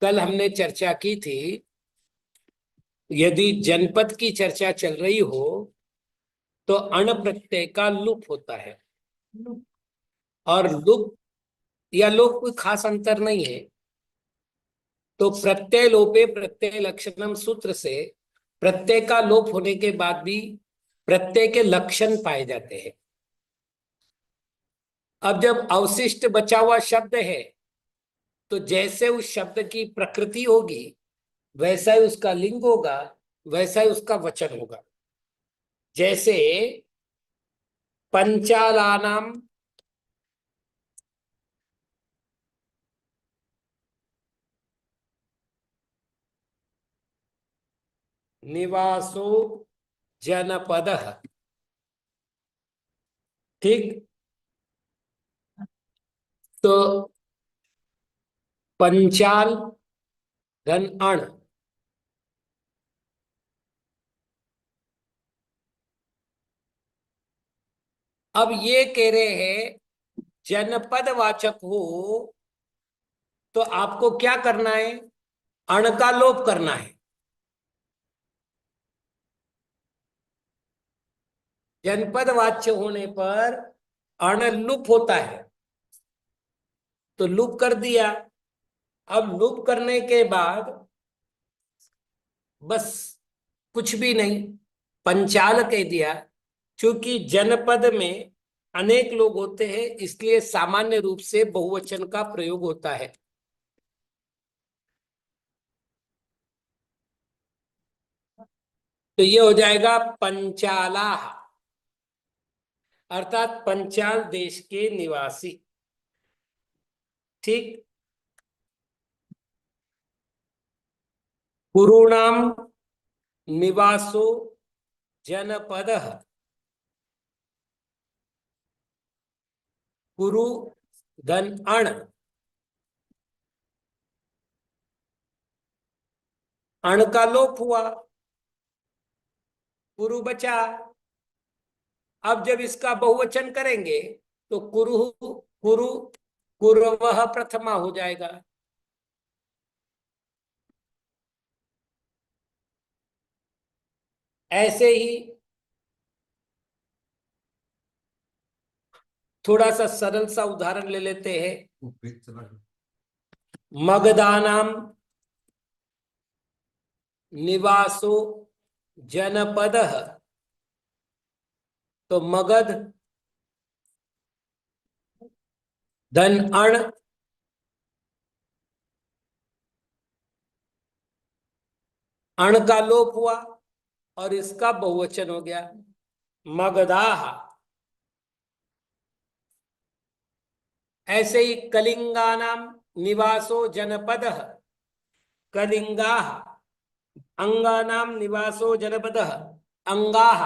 कल हमने चर्चा की थी, यदि जनपद की चर्चा चल रही हो तो अण प्रत्यय का लुप होता है। और लुप या लोप कोई खास अंतर नहीं है। तो प्रत्यय लोपे प्रत्यय लक्षणम सूत्र से प्रत्यय का लोप होने के बाद भी प्रत्यय के लक्षण पाए जाते हैं। अब जब अवशिष्ट बचा हुआ शब्द है तो जैसे उस शब्द की प्रकृति होगी वैसा ही उसका लिंग होगा, वैसा ही उसका वचन होगा। जैसे पंचालानाम निवासो जनपदः। ठीक। तो पंचाल धन अण, अब ये कह रहे हैं जनपद वाचक हो तो आपको क्या करना है, अण का लोप करना है। जनपद वाच्य होने पर अण लुप होता है, तो लुप कर दिया। अब लुप करने के बाद बस कुछ भी नहीं, पंचाल कह दिया। क्योंकि जनपद में अनेक लोग होते हैं इसलिए सामान्य रूप से बहुवचन का प्रयोग होता है। तो ये हो जाएगा पंचाला, अर्थात पंचाल देश के निवासी। ठीक। कुरुणाम निवासो जनपदः। कुरु धन अण, अण का लोप हुआ, कुरु बचा। अब जब इसका बहुवचन करेंगे तो कुरु कुरु कुरवः प्रथमा हो जाएगा। ऐसे ही थोड़ा सा सरल सा उदाहरण ले लेते हैं। मगधानाम निवासो जनपदः। तो मगध धन अण, अण का लोप हुआ और इसका बहुवचन हो गया मगधाः। ऐसे ही कलिंगानाम निवासो जनपदः, कलिंगाः। अंगानाम निवासो जनपदः, अंगाः।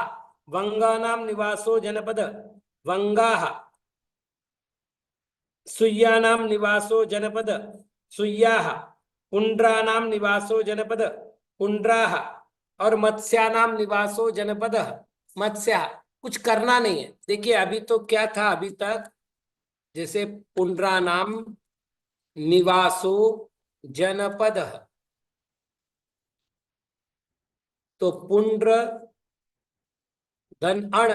वंगानाम निवासो जनपद, वंगाः। सुय्यानाम निवासो जनपद, सुय्याः। पुंड्रानाम निवासो जनपद, पुंड्राः। और मत्स्यानाम निवासो जनपद, मत्स्या। कुछ करना नहीं है। देखिए अभी तो क्या था, अभी तक जैसे पुंड्रानाम निवासो जनपद, तो पुंड्र धन अण।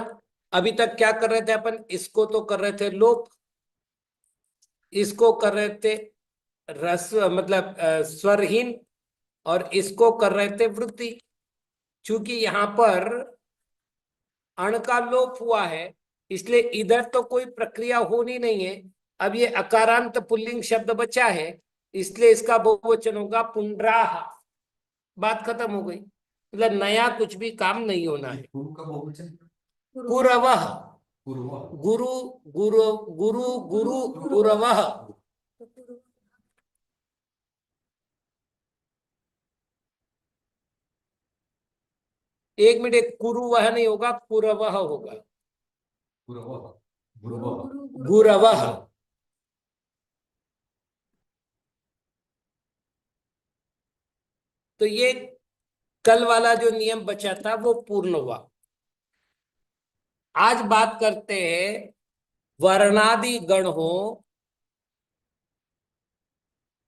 अभी तक क्या कर रहे थे अपन, इसको तो कर रहे थे लोप, इसको कर रहे थे रस मतलब स्वरहीन, और इसको कर रहे थे वृद्धि। चूंकि यहां पर अण का लोप हुआ है इसलिए इधर तो कोई प्रक्रिया होनी नहीं है। अब ये अकारांत पुल्लिंग शब्द बचा है इसलिए इसका बहुवचन होगा पुंड्राह। बात खत्म हो गई, मतलब नया कुछ भी काम नहीं होना है। कुरवः, गुरु गुरु गुरु गुरु गुरवः। एक मिनट, कुरुवह नहीं होगा, कुरवह होगा। गुरवः। तो ये कल वाला जो नियम बचा था वो पूर्ण हुआ। आज बात करते हैं वर्णादि गण हो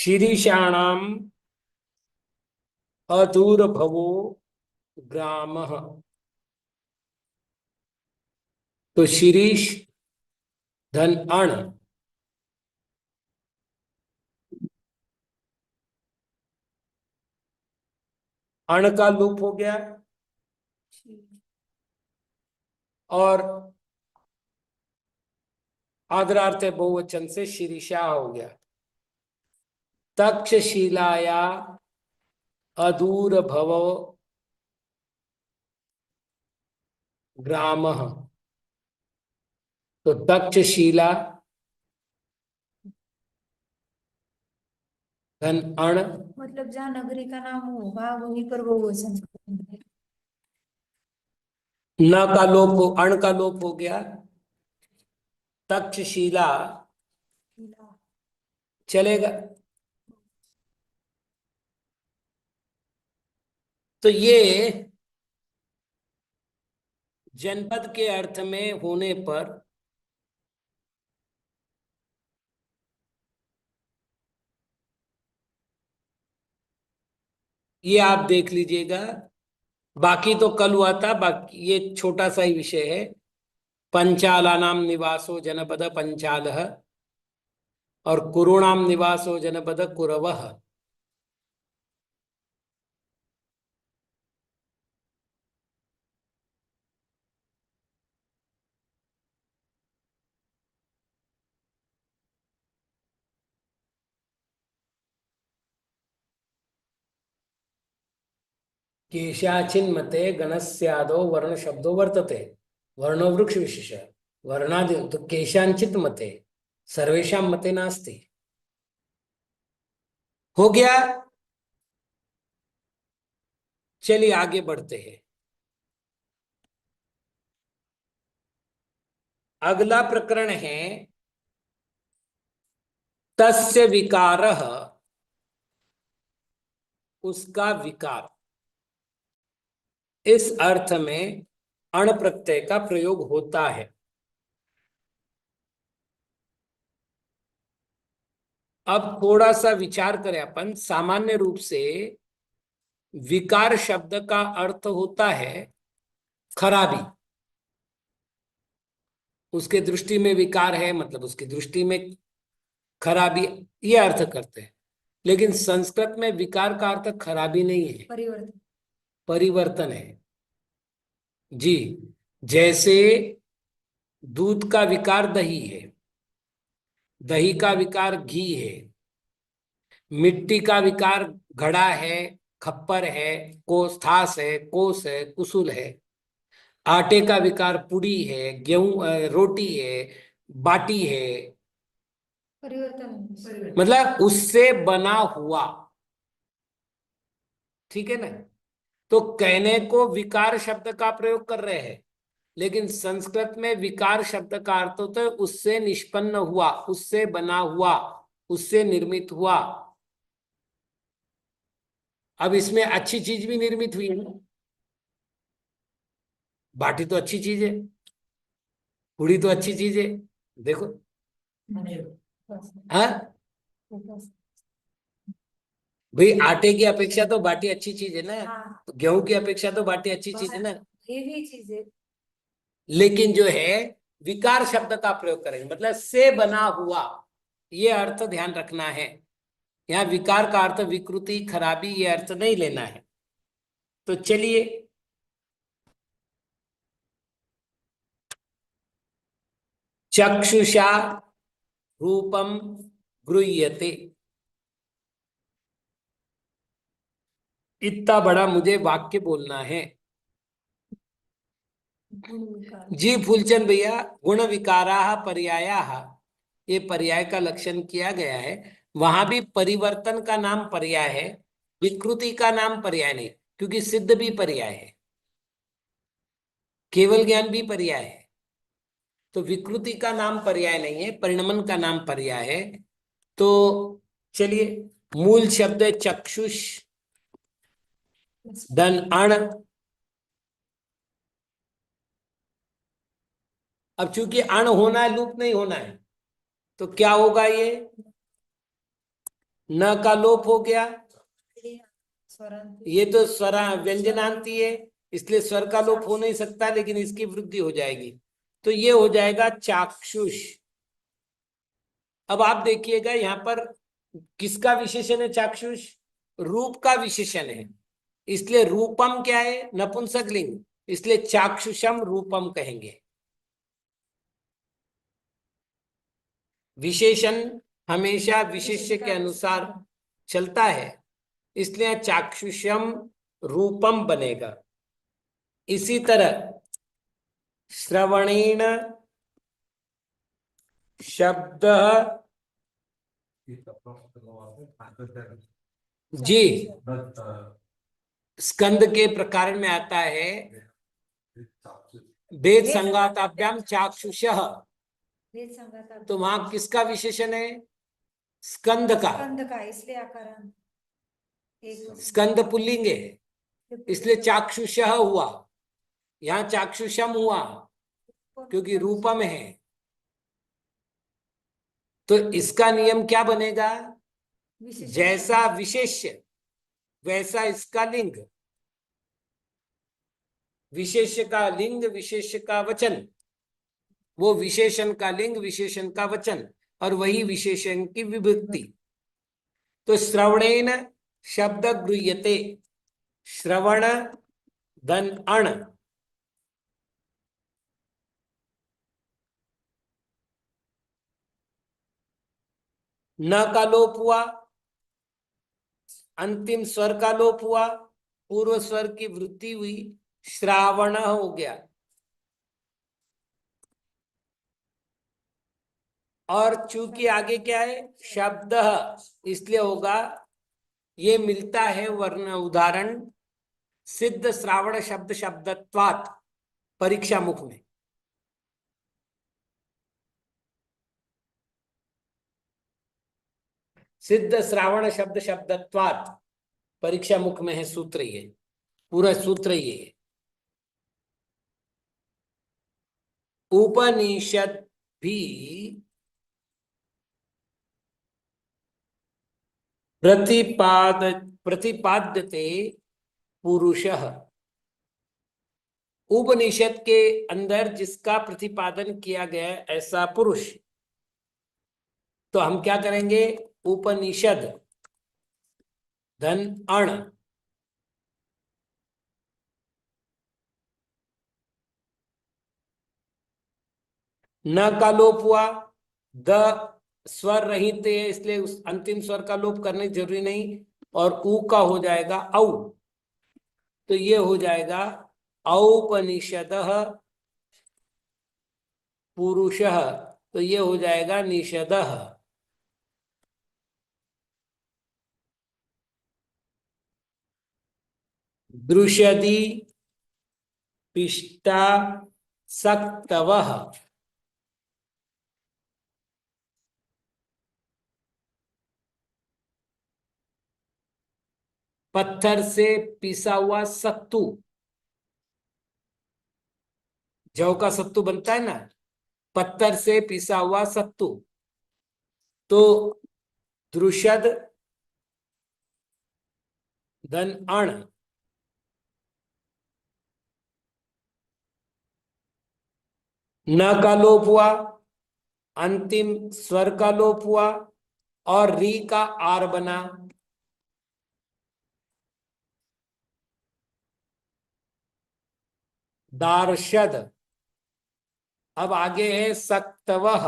शीर्षाणाम अधूरभवो ग्रामः। तो शिरीष धन अण, अण का लोप हो गया और आदरार्थ बहुवचन से शिरीषा हो गया। तक्षशिलाया अदूरभव ग्रामः। तो तक्षशिला धन अण, मतलब जहाँ नगरी का नाम होगा वहीं पर बहुवचन है। न का लोप हो, अण का लोप हो गया। तक्षशिला चलेगा। तो ये जनपद के अर्थ में होने पर ये आप देख लीजिएगा। बाकी तो कल हुआ था, बाकी ये छोटा सा ही विषय है। पंचालानाम निवासो जनपद पंचालः और कुरुणाम निवासो जनपद कुरवः। केशाचिन मते गणस्यादो वर्ण शब्दो वर्तते, वर्णो वृक्ष विशेष, वर्णादि तो केशांचित मते, सर्वेषां मते नास्ति। हो गया। चलिए आगे बढ़ते हैं। अगला प्रकरण है तस्य विकारः, उसका विकार। इस अर्थ में अण प्रत्यय का प्रयोग होता है। अब थोड़ा सा विचार करें अपन। सामान्य रूप से विकार शब्द का अर्थ होता है खराबी। उसके दृष्टि में विकार है, मतलब उसकी दृष्टि में खराबी, ये अर्थ करते हैं। लेकिन संस्कृत में विकार का अर्थ खराबी नहीं है, परिवर्तन। परिवर्तन है जी। जैसे दूध का विकार दही है, दही का विकार घी है, मिट्टी का विकार घड़ा है, खप्पर है, कोस्थास है, कोस है, कुसुल है। आटे का विकार पुड़ी है, गेहूं रोटी है, बाटी है। परिवर्तन मतलब उससे बना हुआ, ठीक है ना। तो कहने को विकार शब्द का प्रयोग कर रहे हैं, लेकिन संस्कृत में विकार शब्द का अर्थ होता है उससे निष्पन्न हुआ, उससे बना हुआ, उससे निर्मित हुआ। अब इसमें अच्छी चीज भी निर्मित हुई है ना। बाटी तो अच्छी चीज है, पूरी तो अच्छी चीज है। देखो, हाँ भाई, आटे की अपेक्षा तो बाटी अच्छी चीज है ना। हाँ। तो गेहूं की अपेक्षा तो बाटी अच्छी चीज है ना। ये भी चीज है। लेकिन जो है विकार शब्द का प्रयोग करेंगे, मतलब से बना हुआ, ये अर्थ ध्यान रखना है। यहाँ विकार का अर्थ विकृति, खराबी, ये अर्थ नहीं लेना है। तो चलिए, चक्षुषा रूपम गृह्यते। इतना बड़ा मुझे वाक्य बोलना है जी। फूलचंद भैया, गुण विकारा पर्याया, ये पर्याय का लक्षण किया गया है। वहां भी परिवर्तन का नाम पर्याय है, विकृति का नाम पर्याय नहीं, क्योंकि सिद्ध भी पर्याय है, केवल ज्ञान भी पर्याय है। तो विकृति का नाम पर्याय नहीं है, परिणमन का नाम पर्याय है। तो चलिए, मूल शब्द है चक्षुष धन अण। अब चूंकि अण होना है, लूप नहीं होना है, तो क्या होगा ये न का लोप हो गया, स्वरांत ये तो स्वरा व्यंजनांती है, इसलिए स्वर का लोप हो नहीं सकता, लेकिन इसकी वृद्धि हो जाएगी, तो ये हो जाएगा चाक्षुष। अब आप देखिएगा यहाँ पर किसका विशेषण है चाक्षुष? रूप का विशेषण है, इसलिए रूपम क्या है? नपुंसकलिंग, इसलिए चाक्षुषम रूपम कहेंगे। विशेषण हमेशा विशेष्य के अनुसार चलता है, इसलिए चाक्षुषम रूपम बनेगा। इसी तरह श्रवणेन शब्द, जी, स्कंद के प्रकार में आता है, वेद संगाताभ्याम चाक्षुषः, वेद संगाता तो वहां किसका विशेषण है? स्कंद का। स्कंद का, इसलिए आकारांत एक स्कंद पुल्लिंग है, इसलिए चाक्षुषः हुआ, यहाँ चाक्षुषम हुआ क्योंकि रूपम है। तो इसका नियम क्या बनेगा? विशेषण जैसा विशेष्य वैसा इसका लिंग, विशेष्य का लिंग विशेष्य का वचन, वो विशेषण का लिंग विशेषण का वचन, और वही विशेषण की विभक्ति। तो श्रवणेन शब्द गृह्यते, श्रवण धन अण, न का लोप हुआ, अंतिम स्वर का लोप हुआ, पूर्व स्वर की वृद्धि हुई, श्रावण हो गया। और चूंकि आगे क्या है? शब्द, इसलिए होगा, ये मिलता है वर्ण उदाहरण सिद्ध श्रावण शब्द शब्दत्वात् परीक्षा मुख में। सिद्ध श्रावण शब्द शब्दत्वात् परीक्षा मुख में है, सूत्र ये, पूरा सूत्र ये है। उपनिषद भी प्रतिपाद्यते पुरुषः, उपनिषद के अंदर जिसका प्रतिपादन किया गया है ऐसा पुरुष। तो हम क्या करेंगे? उपनिषद धन अण, न का लोप हुआ, द स्वर रहित है, इसलिए उस अंतिम स्वर का लोप करने जरूरी नहीं, और ऊ का हो जाएगा औ, तो ये हो जाएगा औपनिषदः पुरुषः, तो ये हो जाएगा निषदः। दृश्यति पिष्टा सक्तवः, पत्थर से पिसा हुआ सत्तू, जौ का सत्तू बनता है ना, पत्थर से पिसा हुआ सत्तू, तो द्रुषद धन अण, न का लोप हुआ, अंतिम स्वर का लोप हुआ, और री का आर बना, दार्शद। अब आगे है सक्तवह,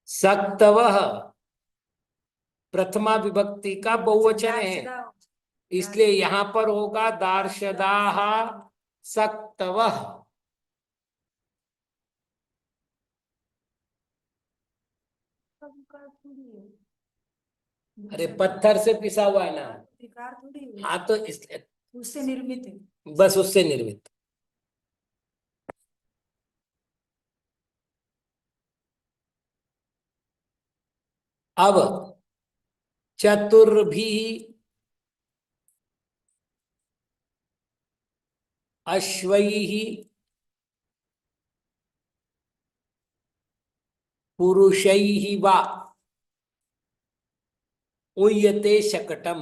सक्तवह प्रथमा विभक्ति का बहुवचन है, इसलिए यहां पर होगा दार्शदाह सक्तवह। अरे पत्थर से पिसा हुआ है ना, विकार थोड़ी है, हाँ, तो इस उससे निर्मित है। बस उससे निर्मित। अब चतुर्भी अश्वैः पुरुषैः वा उयते शकटम।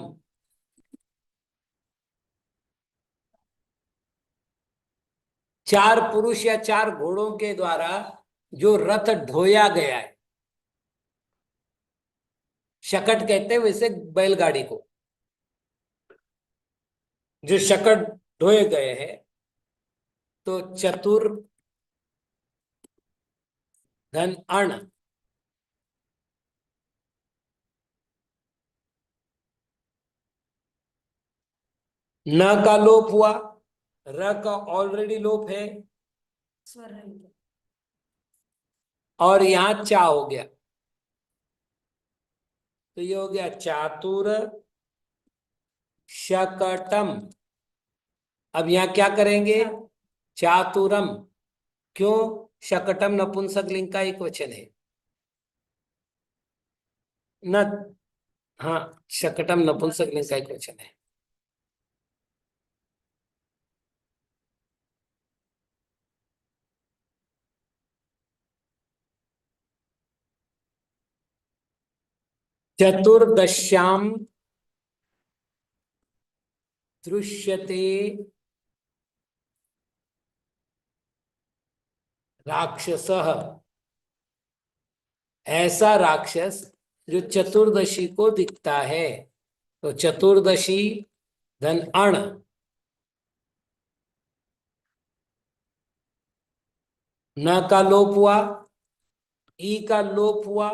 चार पुरुष या चार घोड़ों के द्वारा जो रथ ढोया गया है, शकट कहते हैं वैसे बैलगाड़ी को, जो शकट ढोए गए हैं, तो चतुर धन अण न का लोप हुआ, र का ऑलरेडी लोप है, स्वर रहित। और यहां चा हो गया, तो ये हो गया चातुर शकटम। अब यहां क्या करेंगे, चातुरम। क्यों, शकटम नपुंसक लिंग का एक वचन है न। हाँ, शकटम नपुंसक लिंग का एक वचन है। चतुर्दश्याम दृश्यते राक्षसः। ऐसा राक्षस जो चतुर्दशी को दिखता है। तो चतुर्दशी धन अण, न का लोप हुआ, ई का लोप हुआ,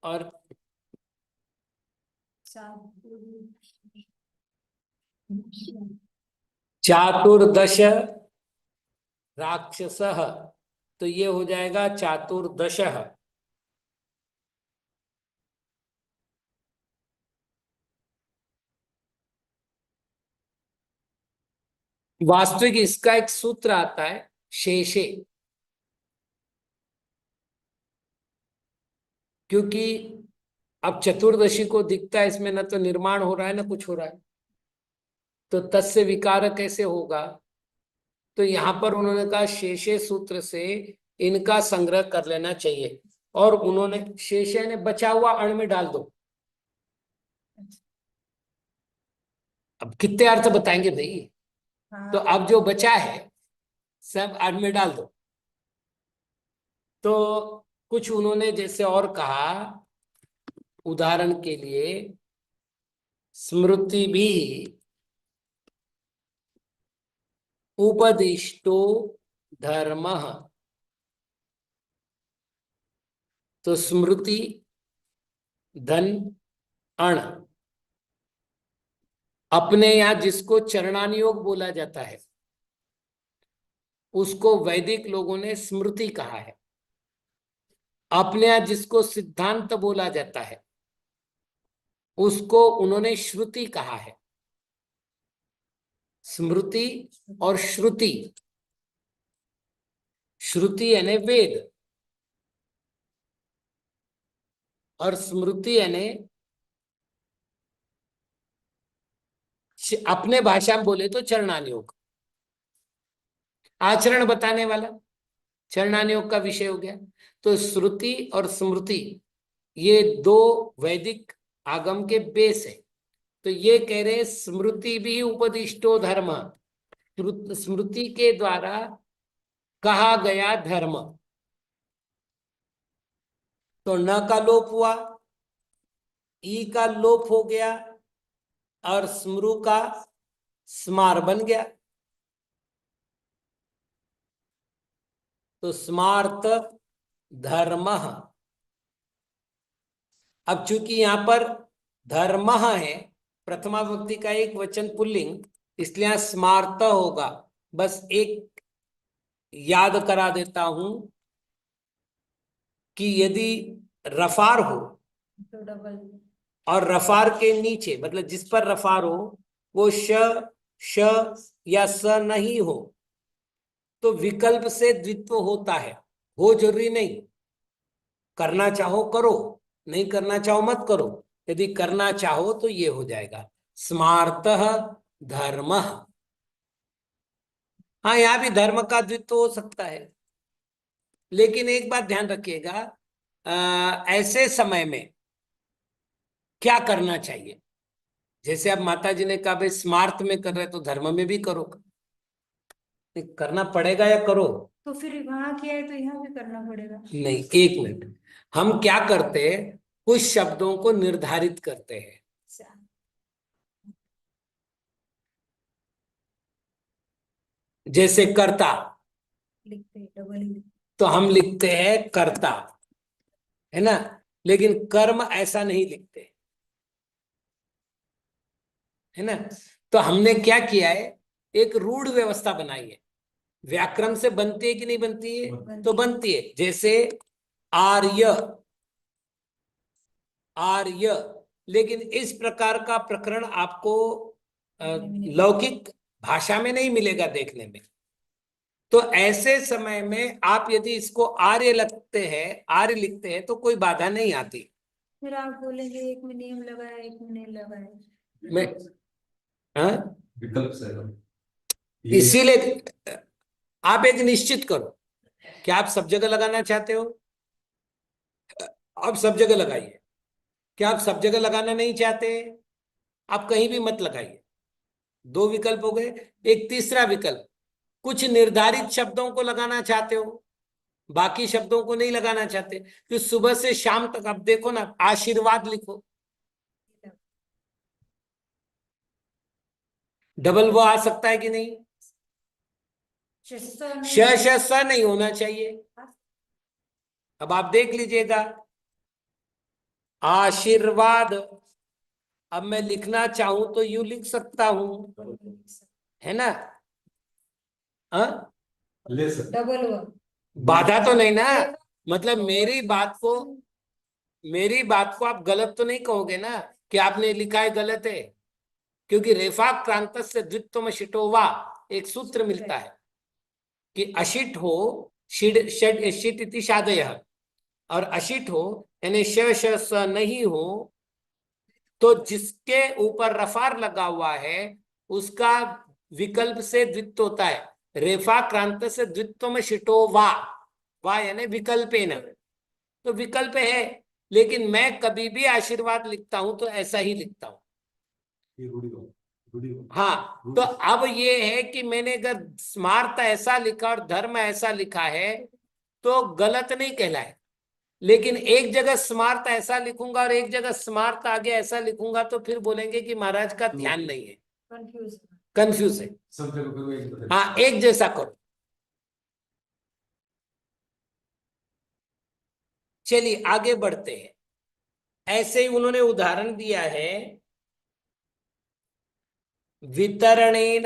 और चातुर्दश राक्षसः, तो ये हो जाएगा चातुर्दशः। वास्तविक इसका एक सूत्र आता है शेषे, क्योंकि अब चतुर्दशी को दिखता है, इसमें न तो निर्माण हो रहा है न कुछ हो रहा है, तो तस्य विकार कैसे होगा। तो यहां पर उन्होंने कहा शेषे सूत्र से इनका संग्रह कर लेना चाहिए, और उन्होंने शेषे ने बचा हुआ अण में डाल दो। अब कितने अर्थ बताएंगे भाई, तो हाँ। अब जो बचा है सब अण में डाल दो। तो कुछ उन्होंने जैसे और कहा, उदाहरण के लिए स्मृति भी उपदिष्टो धर्म, तो स्मृति धन अण, अपने यहां जिसको चरणानुयोग बोला जाता है उसको वैदिक लोगों ने स्मृति कहा है। अपने यहां जिसको सिद्धांत बोला जाता है उसको उन्होंने श्रुति कहा है। स्मृति और श्रुति, श्रुति यानी वेद, और स्मृति यानी अपने भाषा में बोले तो चरणानुयोग, आचरण बताने वाला चरणानुयोग का विषय हो गया। तो श्रुति और स्मृति ये दो वैदिक आगम के बेस है। तो ये कह रहे स्मृति भी उपदिष्टो धर्म, स्मृति के द्वारा कहा गया धर्म। तो न का लोप हुआ, ई का लोप हो गया, और स्मृ का स्मार बन गया, तो स्मार्त धर्म। अब चूंकि यहां पर धर्म है, प्रथमा विभक्ति का एक वचन पुल्लिंग, इसलिए यहां स्मार्त होगा। बस एक याद करा देता हूं कि यदि रफार हो तो डबल। और रफार के नीचे मतलब जिस पर रफार हो वो श या स नहीं हो, तो विकल्प से द्वित्व होता है। हो जरूरी नहीं, करना चाहो करो, नहीं करना चाहो मत करो। यदि करना चाहो तो ये हो जाएगा स्मार्तः धर्म। हाँ, यहां भी धर्म का द्वित्व हो सकता है। लेकिन एक बात ध्यान रखिएगा, ऐसे समय में क्या करना चाहिए। जैसे अब माता जी ने कहा भाई स्मार्थ में कर रहे तो धर्म में भी करो, करना पड़ेगा या करो। तो फिर वहां किया है तो यहाँ भी करना पड़ेगा। नहीं, एक मिनट, हम क्या करते हैं, कुछ शब्दों को निर्धारित करते हैं। अच्छा, जैसे कर्ता, लिखते हैं डबल ही लिखते तो हम लिखते हैं कर्ता, है ना, लेकिन कर्म ऐसा नहीं लिखते, है ना। तो हमने क्या किया है, एक रूढ़ व्यवस्था बनाई है। व्याकरण से बनती है कि नहीं बनती है, तो बनती है। बनती है। जैसे आर्य, आर्य, लेकिन इस प्रकार का प्रकरण आपको लौकिक भाषा में नहीं मिलेगा देखने में। तो ऐसे समय में आप यदि इसको आर्य लगते हैं, आर्य लिखते हैं, तो कोई बाधा नहीं आती। फिर आप बोलेंगे एक में नियम लगा है एक में नहीं लगा है। मैं, हाँ, विकल्प से ये इसीलिए आप एक निश्चित करो, क्या आप सब जगह लगाना चाहते हो, आप सब जगह लगाइए। क्या आप सब जगह लगाना नहीं चाहते, आप कहीं भी मत लगाइए। दो विकल्प हो गए। एक तीसरा विकल्प, कुछ निर्धारित शब्दों को लगाना चाहते हो, बाकी शब्दों को नहीं लगाना चाहते, तो सुबह से शाम तक आप देखो ना, आशीर्वाद लिखो, डबल वो आ सकता है कि नहीं। शस्त्र नहीं श श स नहीं होना चाहिए। अब आप देख लीजिएगा, आशीर्वाद, अब मैं लिखना चाहूं तो यूं लिख सकता हूं, है ना। हाँ, ले सकते डबल वन। बाधा तो नहीं ना, मतलब मेरी बात को आप गलत तो नहीं कहोगे ना, कि आपने लिखा है गलत है। क्योंकि रेफा क्रांत से द्वित्वम शिटोवा, एक सूत्र मिलता है कि अशिट हो, षिड षड षिट इति शादयः, और अशिट हो यानी श श स नहीं हो, तो जिसके ऊपर रफार लगा हुआ है उसका विकल्प से द्वित्व होता है। रेफा क्रांत से द्वित्व में शिटो वा यानी विकल्पेन, तो विकल्प है। लेकिन मैं कभी भी आशीर्वाद लिखता हूं तो ऐसा ही लिखता हूं। ये रूढ़िवाद हाँ, तो अब ये है कि मैंने अगर स्मार्थ ऐसा लिखा और धर्म ऐसा लिखा है तो गलत नहीं कहलाए। लेकिन एक जगह स्मार्थ ऐसा लिखूंगा और एक जगह स्मार्थ आगे ऐसा लिखूंगा तो फिर बोलेंगे कि महाराज का ध्यान नहीं है, कंफ्यूज। कंफ्यूज है। सब जगह करो एक बदल। हाँ, एक जैसा करो। चलिए आगे बढ़ते हैं। ऐसे ही उन्होंने उदाहरण दिया है, वितरणेन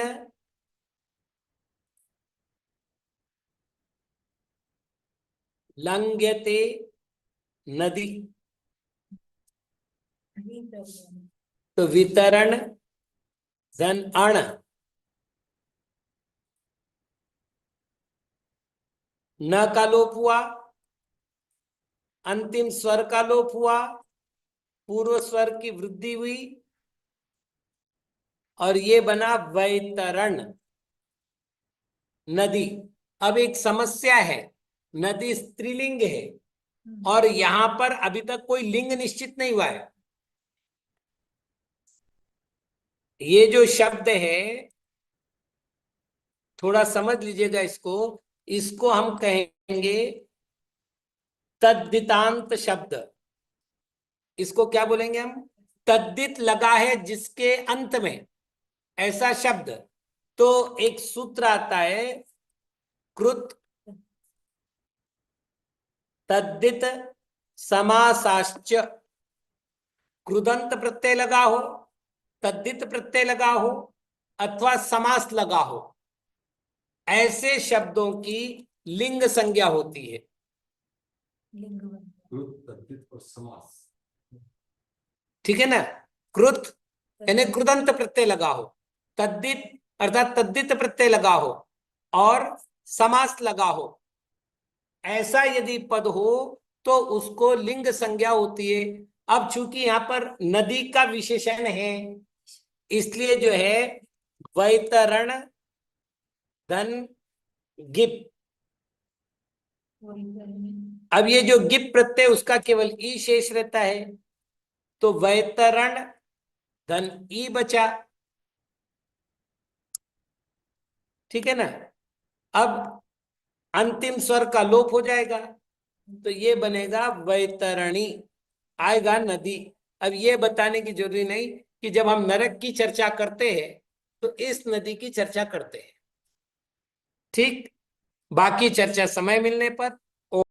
लंघ्यते नदी, तो वितरण धन अण, न का लोप हुआ, अंतिम स्वर का लोप हुआ, पूर्व स्वर की वृद्धि हुई, और ये बना वैतरण नदी। अब एक समस्या है, नदी स्त्रीलिंग है और यहां पर अभी तक कोई लिंग निश्चित नहीं हुआ है। ये जो शब्द है, थोड़ा समझ लीजिएगा इसको, इसको हम कहेंगे तद्दितांत शब्द। इसको क्या बोलेंगे हम, तद्दित लगा है जिसके अंत में, ऐसा शब्द। तो एक सूत्र आता है, कृत तद्दित समासाश्च, कृदंत प्रत्यय लगा हो, तद्दित प्रत्यय लगा हो, अथवा समास लगा हो, ऐसे शब्दों की लिंग संज्ञा होती है। लिंग बन। कृत तद्धित और समास। ठीक है ना। कृत यानी कृदंत प्रत्यय लगा हो, तद्दित अर्थात तद्दित प्रत्यय लगा हो, और समास लगा हो, ऐसा यदि पद हो तो उसको लिंग संज्ञा होती है। अब चूंकि यहां पर नदी का विशेषण है, इसलिए जो है वैतरण धन गिप, अब ये जो गिप प्रत्यय उसका केवल ई शेष रहता है, तो वैतरण धन ई बचा। ठीक है ना। अब अंतिम स्वर का लोप हो जाएगा, तो ये बनेगा वैतरणी, आएगा नदी। अब ये बताने की जरूरी नहीं कि जब हम नरक की चर्चा करते हैं तो इस नदी की चर्चा करते हैं। ठीक, बाकी चर्चा समय मिलने पर